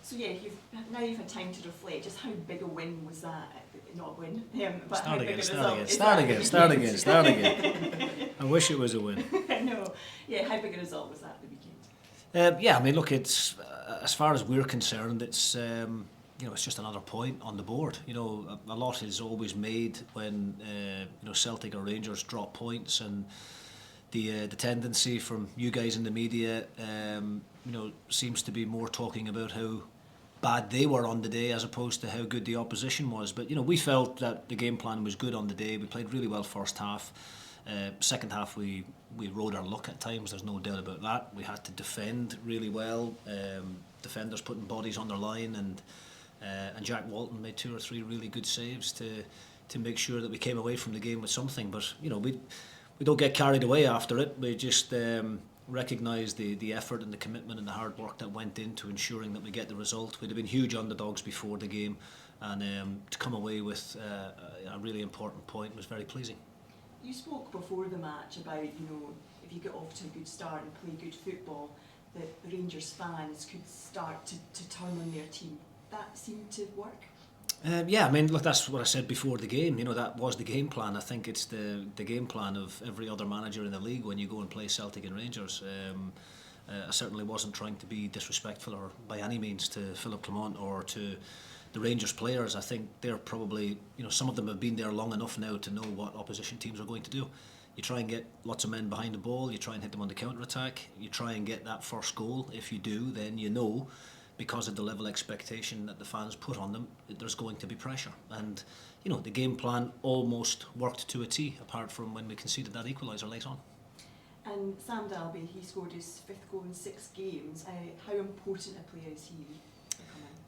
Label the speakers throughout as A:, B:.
A: So yeah, you've had time to reflect. Just how big a win was that? Not a win, but
B: Start
A: how
B: again,
A: big a
B: start
A: result
B: again,
A: is
B: start
A: that?
B: again, start again, start again. I wish it was a win.
A: No, yeah, how big a result was that at the weekend?
B: Yeah, I mean, look, it's as far as we're concerned, it's it's just another point on the board. You know, a lot is always made when Celtic or Rangers drop points, and the tendency from you guys in the media, seems to be more talking about how bad they were on the day as opposed to how good the opposition was. But we felt that the game plan was good on the day. We played really well first half. Second half we rode our luck at times, there's no doubt about that. We had to defend really well, defenders putting bodies on their line, and Jack Walton made 2 or 3 really good saves to make sure that we came away from the game with something. But we don't get carried away after it. We just recognise the effort and the commitment and the hard work that went into ensuring that we get the result. We'd have been huge underdogs before the game, and to come away with a really important point was very pleasing.
A: You spoke before the match about, if you get off to a good start and play good football, that the Rangers fans could start to turn on their team. That seemed to work?
B: Yeah, I mean, look, that's what I said before the game. That was the game plan. I think it's the game plan of every other manager in the league when you go and play Celtic and Rangers. I certainly wasn't trying to be disrespectful or by any means to Philip Clement or to the Rangers players. I think they're probably, some of them have been there long enough now to know what opposition teams are going to do. You try and get lots of men behind the ball, you try and hit them on the counter-attack, you try and get that first goal. If you do, then because of the level of expectation that the fans put on them, there's going to be pressure. And, the game plan almost worked to a T, apart from when we conceded that equaliser late on.
A: And Sam Dalby, he scored his 5th goal in 6 games. How important a player is he?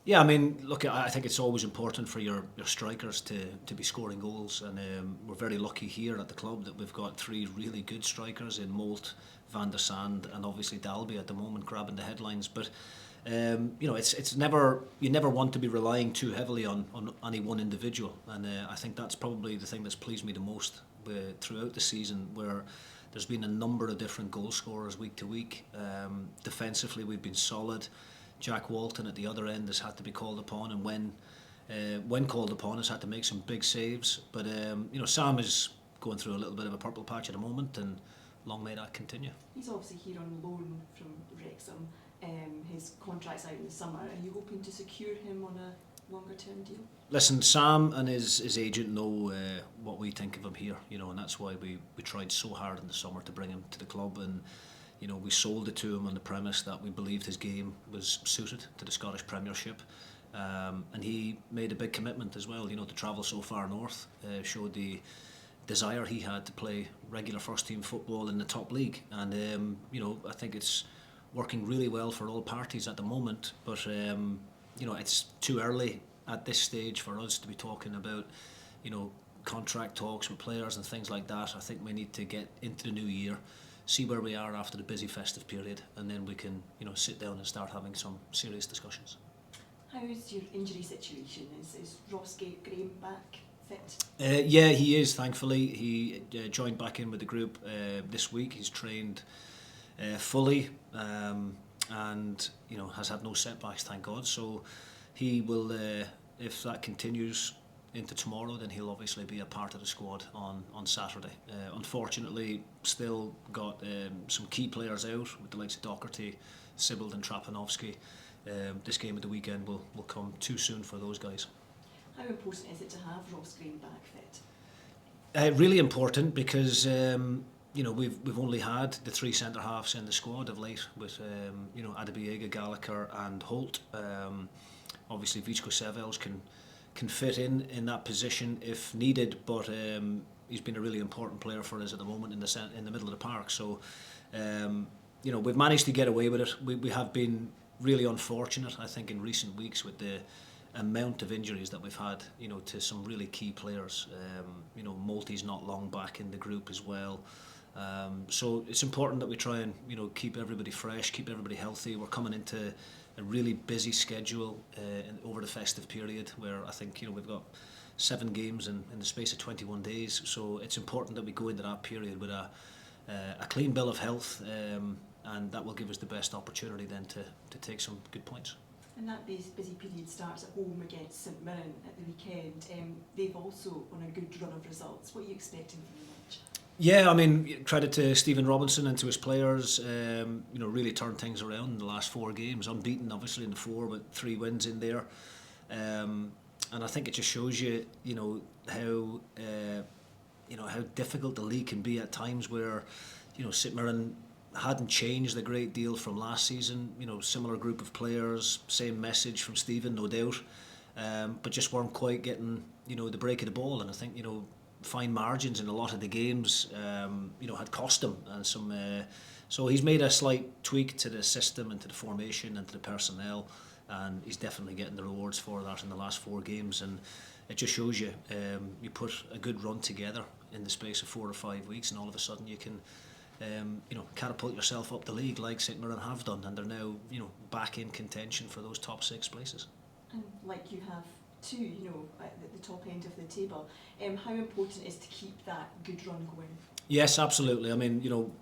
B: Yeah, I mean, look, I think it's always important for your strikers to be scoring goals, and we're very lucky here at the club that we've got 3 really good strikers in Moult, Van der Sande, and obviously Dalby at the moment grabbing the headlines. But it's never, you never want to be relying too heavily on any one individual, and I think that's probably the thing that's pleased me the most throughout the season, where there's been a number of different goal scorers week to week. Defensively, we've been solid. Jack Walton at the other end has had to be called upon, and when called upon has had to make some big saves. But Sam is going through a little bit of a purple patch at the moment, and long may that continue.
A: He's obviously here on loan from Wrexham. His contract's out in the summer. Are you hoping to secure him on a longer term deal?
B: Listen, Sam and his agent know what we think of him here, and that's why we tried so hard in the summer to bring him to the club, and we sold it to him on the premise that we believed his game was suited to the Scottish Premiership, and he made a big commitment as well, to travel so far north, showed the desire he had to play regular first team football in the top league, and I think it's working really well for all parties at the moment, but it's too early at this stage for us to be talking about contract talks with players and things like that. I think we need to get into the new year, see where we are after the busy festive period, and then we can sit down and start having some serious discussions.
A: How is your injury situation? Is Ross Graham back fit?
B: Yeah, he is, thankfully. He joined back in with the group this week. He's trained fully, and has had no setbacks, thank God. So he will, if that continues into tomorrow, then he'll obviously be a part of the squad on Saturday. Unfortunately, still got some key players out with the likes of Docherty, Sibbald and Trapanovsky. This game of the weekend will come too soon for those guys.
A: How important is it to have Ross Graham back fit?
B: Really important, because we've only had the 3 centre halves in the squad of late with Adebiega, Gallagher and Holt. Obviously Vichko Sevels can fit in that position if needed, but he's been a really important player for us at the moment in the middle of the park. So we've managed to get away with it. We have been really unfortunate, I think, in recent weeks with the amount of injuries that we've had, to some really key players. Multy's not long back in the group as well. So it's important that we try and keep everybody fresh, keep everybody healthy. We're coming into a really busy schedule over the festive period, where I think we've got 7 games in the space of 21 days. So it's important that we go into that period with a clean bill of health, and that will give us the best opportunity then to take some good points.
A: And that busy period starts at home against St Mirren at the weekend. They've also on a good run of results. What are you expecting from the match?
B: Yeah, I mean, credit to Stephen Robinson and to his players. Really turned things around in the last 4 games. Unbeaten, obviously, in the 4, but 3 wins in there. And I think it just shows you, how difficult the league can be at times where, St Mirren hadn't changed a great deal from last season. Similar group of players, same message from Stephen, no doubt, but just weren't quite getting, the break of the ball. And I think, fine margins in a lot of the games, had cost him, and some. So he's made a slight tweak to the system and to the formation and to the personnel, and he's definitely getting the rewards for that in the last 4 games. And it just shows you, you put a good run together in the space of 4 or 5 weeks, and all of a sudden you can, catapult yourself up the league like St Mirren have done, and they're now, back in contention for those top 6 places. And
A: like you have too, at the top end of the table, how important is to keep that good run going? Yes, absolutely. I mean,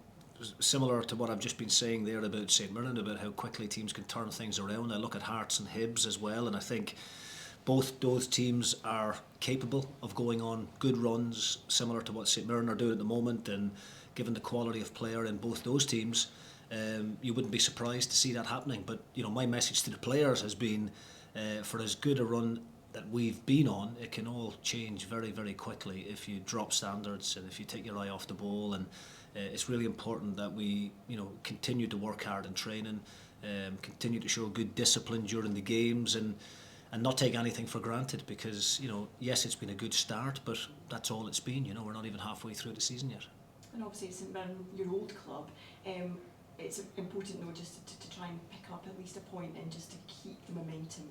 A: similar to what I've just been saying there about St Mirren, about how quickly teams can turn things around. I look at Hearts and Hibs as well, and I think both those teams are capable of going on good runs, similar to what St Mirren are doing at the moment. And given the quality of player in both those teams, you wouldn't be surprised to see that happening. But my message to the players has been, for as good a run that we've been on, it can all change very, very quickly if you drop standards and if you take your eye off the ball. And it's really important that we, continue to work hard in training, continue to show good discipline during the games, and not take anything for granted, because, yes, it's been a good start, but that's all it's been. We're not even halfway through the season yet. And obviously St Mirren, your old club, it's important though just to try and pick up at least a point and just to keep the momentum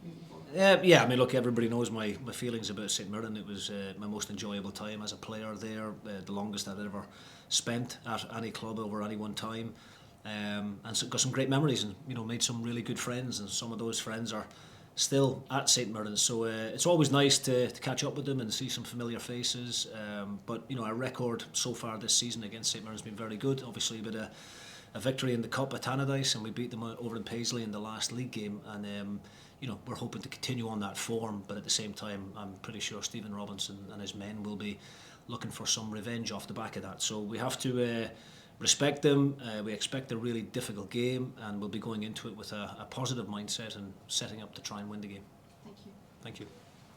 A: moving forward. Yeah, I mean, look, everybody knows my feelings about St Mirren. It was my most enjoyable time as a player there, the longest I'd ever spent at any club over any one time, and so got some great memories, and made some really good friends, and some of those friends are still at St Mirren, so it's always nice to catch up with them and see some familiar faces, but our record so far this season against St Mirren has been very good. Obviously a bit of a victory in the Cup at Tannadice, and we beat them over in Paisley in the last league game, and we're hoping to continue on that form, but at the same time I'm pretty sure Stephen Robinson and his men will be looking for some revenge off the back of that, so we have to respect them. We expect a really difficult game, and we'll be going into it with a positive mindset and setting up to try and win the game. Thank you. Thank you.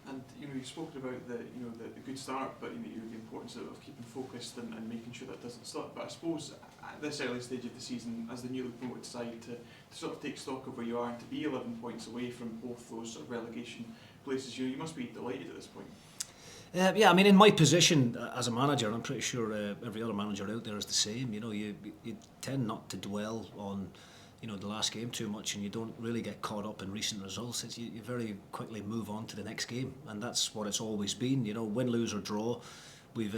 C: And you've spoken about the good start, but the importance of keeping focused and making sure that doesn't slip. But I suppose at this early stage of the season, as the newly promoted side, to sort of take stock of where you are and to be 11 points away from both those sort of relegation places, you must be delighted at this point.
B: Yeah, I mean, in my position as a manager, and I'm pretty sure every other manager out there is the same. You tend not to dwell on the last game too much, and you don't really get caught up in recent results. You very quickly move on to the next game, and that's what it's always been. Win, lose or draw, we've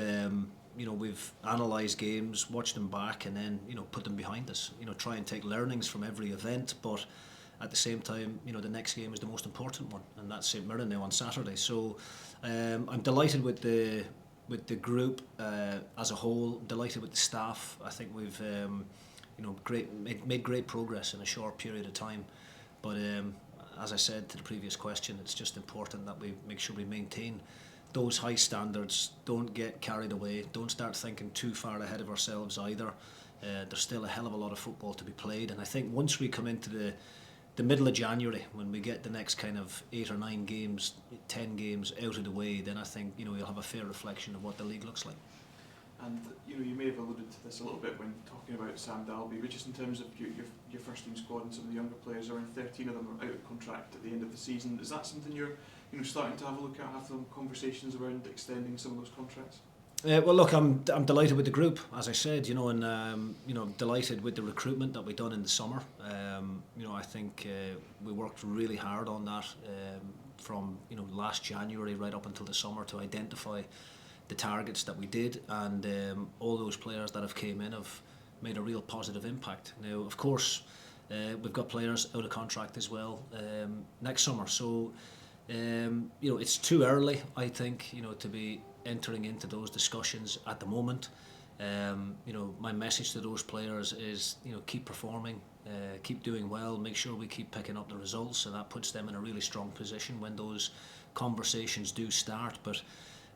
B: analysed games, watched them back, and then put them behind us. Try and take learnings from every event, but at the same time, the next game is the most important one, and that's St Mirren now on Saturday. So I'm delighted with the group as a whole. Delighted with the staff. I think we've made great progress in a short period of time. But as I said to the previous question, it's just important that we make sure we maintain those high standards. Don't get carried away. Don't start thinking too far ahead of ourselves either. There's still a hell of a lot of football to be played, and I think once we come into the middle of January, when we get the next kind of 8 or 9 games, 10 games out of the way, then I think you'll have a fair reflection of what the league looks like.
C: And you may have alluded to this a little bit when talking about Sam Dalby, but just in terms of your first team squad and some of the younger players, around 13 of them are out of contract at the end of the season. Is that something you're starting to have a look at, have some conversations around extending some of those contracts?
B: Well, look, I'm delighted with the group, as I said, and I'm delighted with the recruitment that we done in the summer. I think we worked really hard on that from last January right up until the summer to identify the targets that we did, and all those players that have came in have made a real positive impact. Now, of course, we've got players out of contract as well next summer, so it's too early, I think, to be entering into those discussions at the moment. My message to those players is, keep performing, keep doing well, make sure we keep picking up the results, and that puts them in a really strong position when those conversations do start. But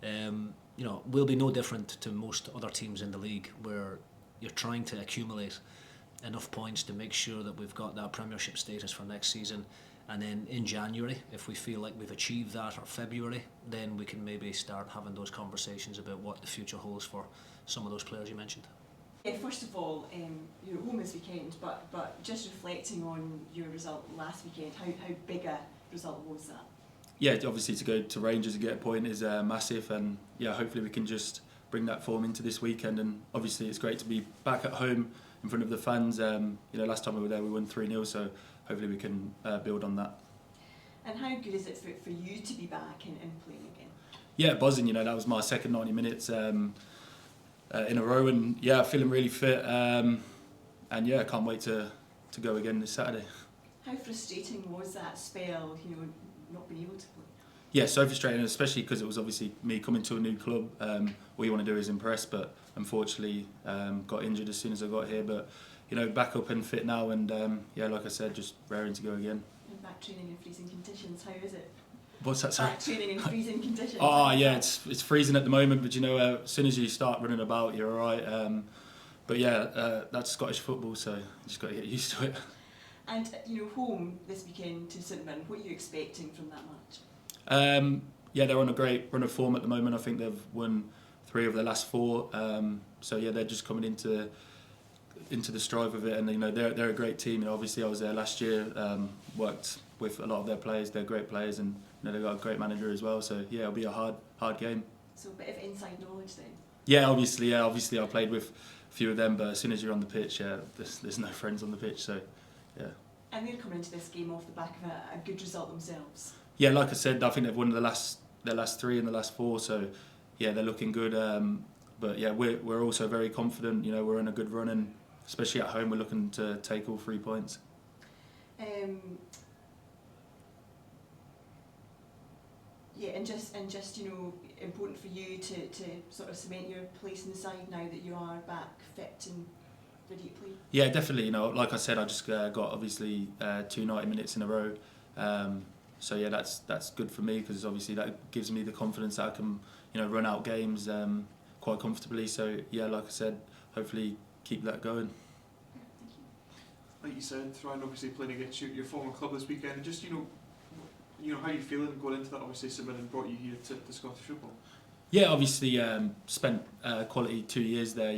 B: we'll be no different to most other teams in the league, where you're trying to accumulate enough points to make sure that we've got that Premiership status for next season. And then in January, if we feel like we've achieved that, or February, then we can maybe start having those conversations about what the future holds for some of those players you mentioned.
A: Yeah, first of all, you're at home this weekend, but just reflecting on your result last weekend, how big a result was that?
D: Yeah, obviously to go to Rangers and get a point is massive, and yeah, hopefully we can just bring that form into this weekend. And obviously it's great to be back at home in front of the fans. Last time we were there we won 3-0, so hopefully we can build on that.
A: And how good is it for you to be back and playing again?
D: Yeah, buzzing. That was my second 90 minutes in a row, and yeah, feeling really fit. And yeah, I can't wait to go again this Saturday.
A: How frustrating was that spell, not being able to play?
D: Yeah, so frustrating, especially because it was obviously me coming to a new club. All you want to do is impress, but unfortunately got injured as soon as I got here. But back up and fit now, and like I said, just raring to go again.
A: And back training in freezing conditions, how is it?
D: What's that, sorry?
A: Back training in freezing conditions.
D: Oh yeah, it's freezing at the moment, but as soon as you start running about, you're all right. But yeah, that's Scottish football, so you just got to get used to it.
A: And home this weekend to St Mirren, what are you expecting from that match?
D: Yeah, they're on a great run of form at the moment. I think they've won 3 of their last 4. So yeah, they're just coming into the strive of it, and they're a great team. Obviously I was there last year, worked with a lot of their players. They're great players, and they've got a great manager as well. So yeah, it'll be a hard game.
A: So a bit of inside knowledge then.
D: Yeah, obviously I played with a few of them, but as soon as you're on the pitch, there's no friends on the pitch. So yeah. And
A: they're coming into this game off the back of a good result themselves.
D: Yeah, like I said, I think they've won their last 3 and the last 4. So yeah, they're looking good. But yeah, we're also very confident. We're in a good run, and especially at home, we're looking to take all 3 points.
A: Yeah, and just important for you to sort of cement your place in the side now that you are back fit and ready to play.
D: Yeah, definitely. Like I said, I just got obviously 2 90 minutes in a row. So yeah, that's good for me, because obviously that gives me the confidence that I can run out games quite comfortably. So yeah, like I said, hopefully keep that going.
A: Thank you.
C: Like you said, Ryan, obviously playing against your former club this weekend, and just how you feeling going into that? Obviously, St Mirren brought you here to Scottish football.
D: Yeah, obviously spent quality 2 years there.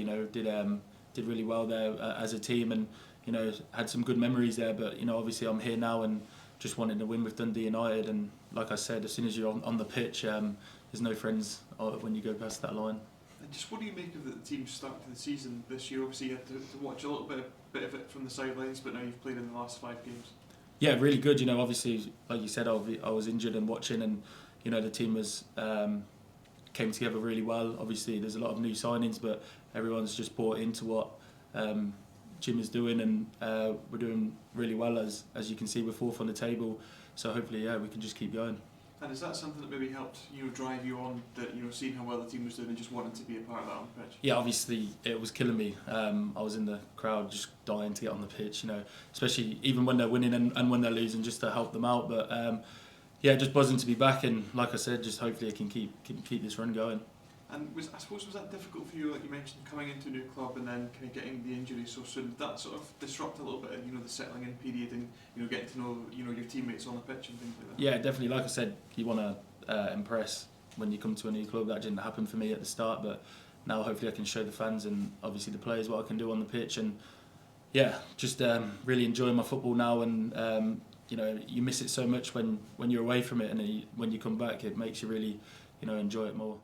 D: Did really well there as a team, and had some good memories there. But obviously I'm here now and just wanting to win with Dundee United. And like I said, as soon as you're on the pitch, there's no friends when you go past that line.
C: And just what do you make of the team's start to the season this year? Obviously you had to watch a little bit of it from the sidelines, but now you've played in the last 5 games.
D: Yeah, really good. Obviously, like you said, I was injured and watching, and the team was came together really well. Obviously, there's a lot of new signings, but everyone's just bought into what Jim is doing, and we're doing really well. As you can see, we're 4th on the table, so hopefully, we can just keep going.
C: And is that something that maybe helped drive you on, that seeing how well the team was doing and just wanting to be a part of that on the pitch?
D: Yeah, obviously it was killing me. I was in the crowd just dying to get on the pitch, especially even when they're winning and when they're losing, just to help them out. But just buzzing to be back, and like I said, just hopefully I can keep this run going.
C: And was that difficult for you, like you mentioned, coming into a new club and then kind of getting the injury so soon? Did that sort of disrupt a little bit of the settling in period and getting to know your teammates on the pitch and things like that?
D: Yeah, definitely. Like I said, you want to impress when you come to a new club. That didn't happen for me at the start, but now hopefully I can show the fans and obviously the players what I can do on the pitch. And yeah, just really enjoying my football now. And you miss it so much when you're away from it, and when you come back, it makes you really enjoy it more.